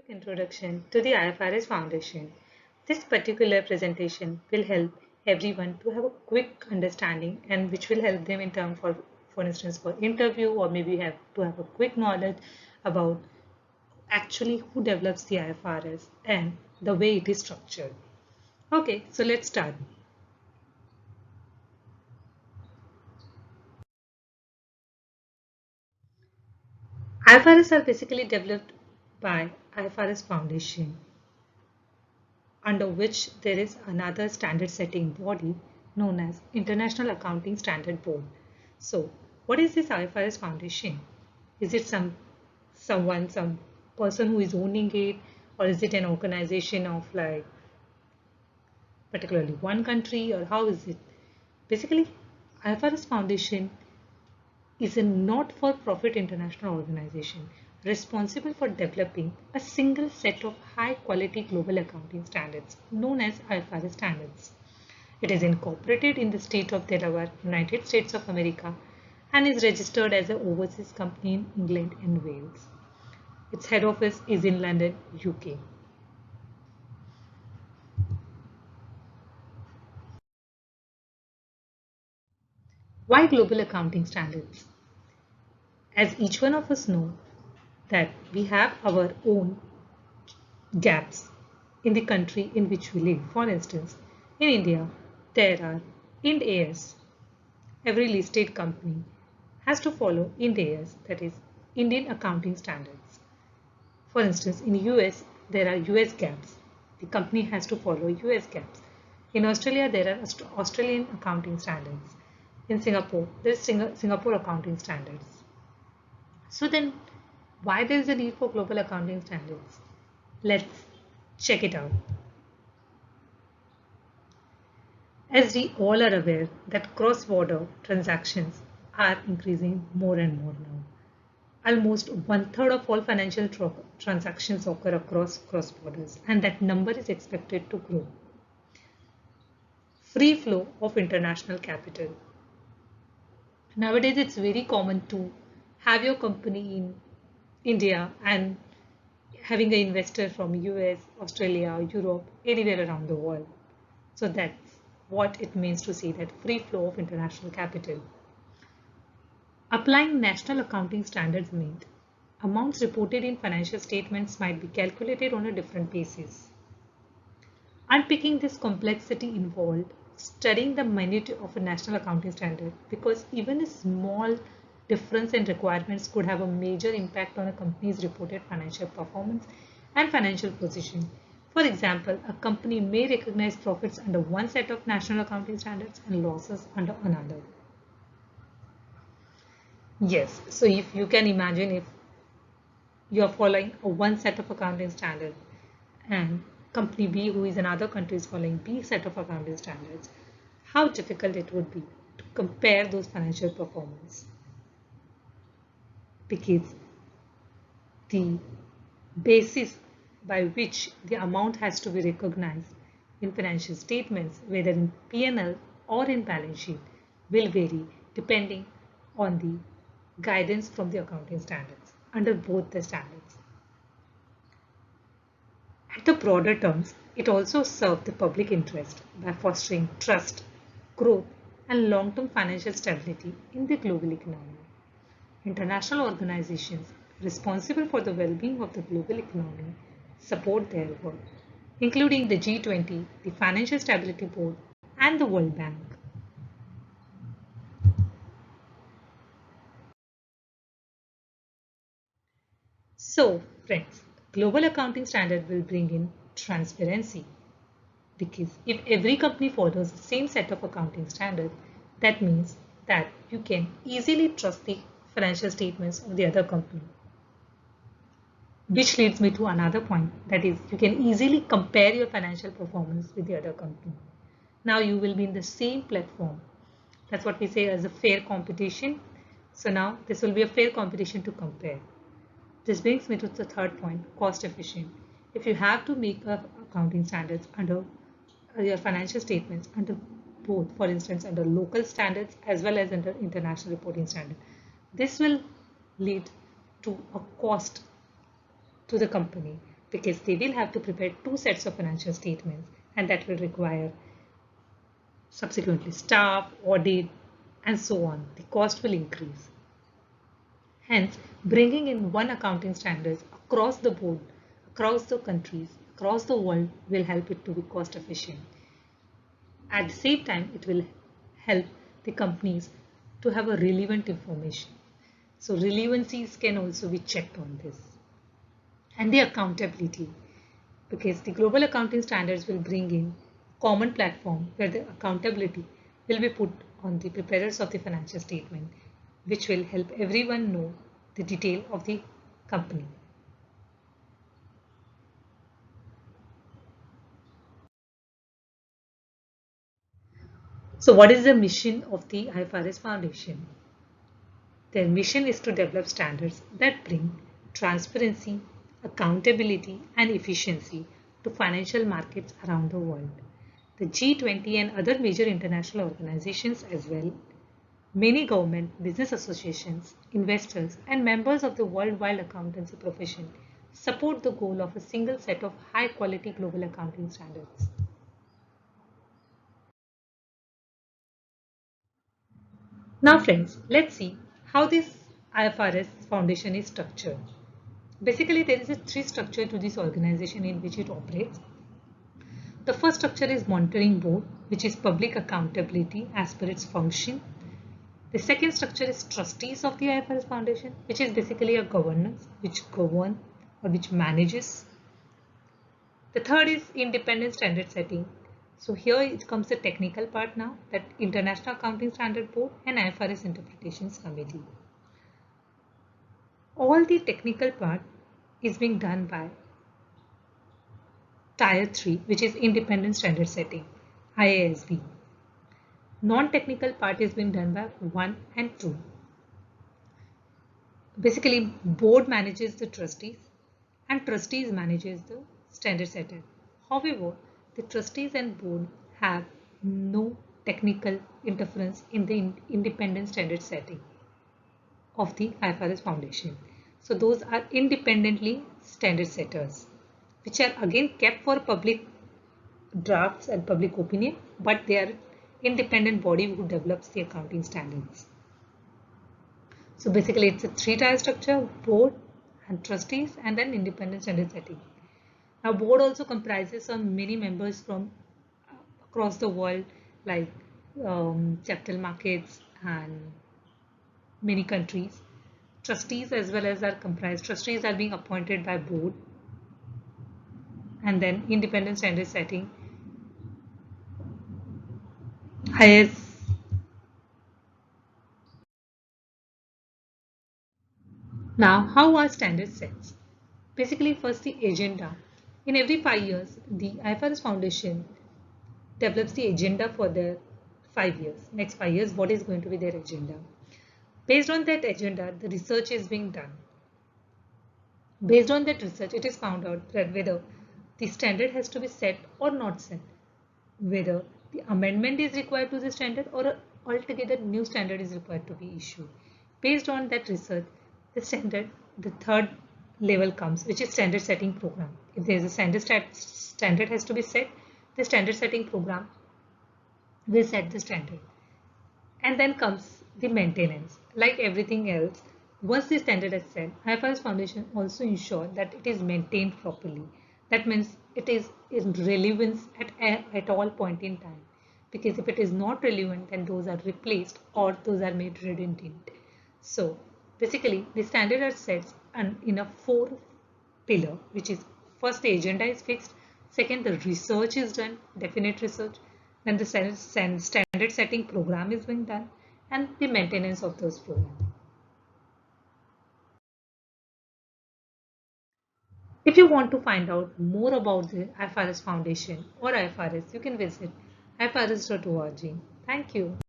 Introduction to the IFRS Foundation. This particular presentation will help everyone to have a quick understanding and which will help them in terms for instance, for interview or maybe have to have a quick knowledge about actually who develops the IFRS and the way it is structured. Okay, so let's start. IFRS are basically developed by IFRS Foundation, under which there is another standard setting body known as International Accounting Standard Board. So what is this IFRS Foundation? Is it some person who is owning it, or is it an organization of like particularly one country, or how is it? Basically, IFRS Foundation is a not-for-profit international organization responsible for developing a single set of high-quality global accounting standards known as IFRS standards. It is incorporated in the state of Delaware, United States of America, and is registered as an overseas company in England and Wales. Its head office is in London, UK. Why global accounting standards? As each one of us know that we have our own gaps in the country in which we live. For instance, in India, there are Ind AS. Every listed company has to follow Ind AS, that is Indian Accounting Standards. For instance, in US, there are US gaps. The company has to follow US gaps. In Australia, there are Australian accounting standards. In Singapore, there is Singapore accounting standards. So then, why there is a need for global accounting standards? Let's check it out. As we all are aware that cross-border transactions are increasing more and more now. Almost one-third of all financial transactions occur across cross borders, and that number is expected to grow. Free flow of international capital. Nowadays, it's very common to have your company in India and having an investor from US, Australia, Europe, anywhere around the world. So that's what it means to say that free flow of international capital. Applying national accounting standards meant amounts reported in financial statements might be calculated on a different basis. Unpicking this complexity involved studying the minutiae of a national accounting standard, because even a small difference in requirements could have a major impact on a company's reported financial performance and financial position. For example, a company may recognize profits under one set of national accounting standards and losses under another. Yes, so if you can imagine, if you are following a one set of accounting standard and company B, who is another country, is following B set of accounting standards, how difficult it would be to compare those financial performance, because the basis by which the amount has to be recognized in financial statements, whether in P&L or in balance sheet, will vary depending on the guidance from the accounting standards under both the standards. At the broader terms, it also served the public interest by fostering trust, growth, and long-term financial stability in the global economy. International organizations responsible for the well-being of the global economy support their work, including the G20, the Financial Stability Board, and the World Bank. So, friends, global accounting standard will bring in transparency, because if every company follows the same set of accounting standards, that means that you can easily trust the financial statements of the other company. Which leads me to another point, that is, you can easily compare your financial performance with the other company. Now you will be in the same platform. That's what we say as a fair competition. So now this will be a fair competition to compare. This brings me to the third point, cost efficient. If you have to make accounting standards under your financial statements under both, for instance, under local standards as well as under international reporting standard, this will lead to a cost to the company. because they will have to prepare two sets of financial statements, and that will require subsequently staff, audit, and so on. The cost will increase. Hence, bringing in one accounting standards across the board, across the countries, across the world will help it to be cost efficient. At the same time, it will help the companies to have a relevant information. So relevancies can also be checked on this. And the accountability, because the global accounting standards will bring in common platform where the accountability will be put on the preparers of the financial statement, which will help everyone know the detail of the company. So what is the mission of the IFRS Foundation? Their mission is to develop standards that bring transparency, accountability, and efficiency to financial markets around the world. The G20 and other major international organizations as well, many government, business associations, investors, and members of the worldwide accountancy profession support the goal of a single set of high-quality global accounting standards. Now friends, let's see how this IFRS Foundation is structured. Basically, there is a three structure to this organization in which it operates. The first structure is monitoring board, which is public accountability as per its function. The second structure is trustees of the IFRS Foundation, which is basically a governance which govern or which manages. The third is independent standard setting. So here it comes the technical part now, that International Accounting Standard Board and IFRS Interpretations Committee. All the technical part is being done by Tier 3, which is Independent Standard Setting, IASB. Non-technical part is being done by 1 and 2. Basically, board manages the trustees and trustees manages the standard setter. However, the trustees and board have no technical interference in the independent standard setting of the IFRS Foundation. So those are independently standard setters, which are again kept for public drafts and public opinion, but they are independent body who develops the accounting standards. So basically it's a three-tier structure: board and trustees and then independent standard setting. Now board also comprises of many members from across the world, like capital markets and many countries. Trustees as well as are comprised. Trustees are being appointed by board, and then independent standard setting hires. Now, how are standards set? Basically, first the agenda. In every 5 years, the IFRS Foundation develops the agenda for the 5 years. Next 5 years, what is going to be their agenda? Based on that agenda, the research is being done. Based on that research, it is found out that whether the standard has to be set or not set, whether the amendment is required to the standard or a altogether new standard is required to be issued. Based on that research, the standard, the third level comes, which is standard setting program. If there is a standard has to be set, the standard setting program will set the standard. And then comes the maintenance. Like everything else, once the standard is set, IFRS Foundation also ensure that it is maintained properly. That means it is in relevance at all point in time. Because if it is not relevant, then those are replaced or those are made redundant. So basically, the standard are set in a four pillar, which is first the agenda is fixed, second the research is done, definite research, then the standard setting program is being done, and the maintenance of those programs. If you want to find out more about the IFRS Foundation or IFRS, you can visit ifrs.org. Thank you.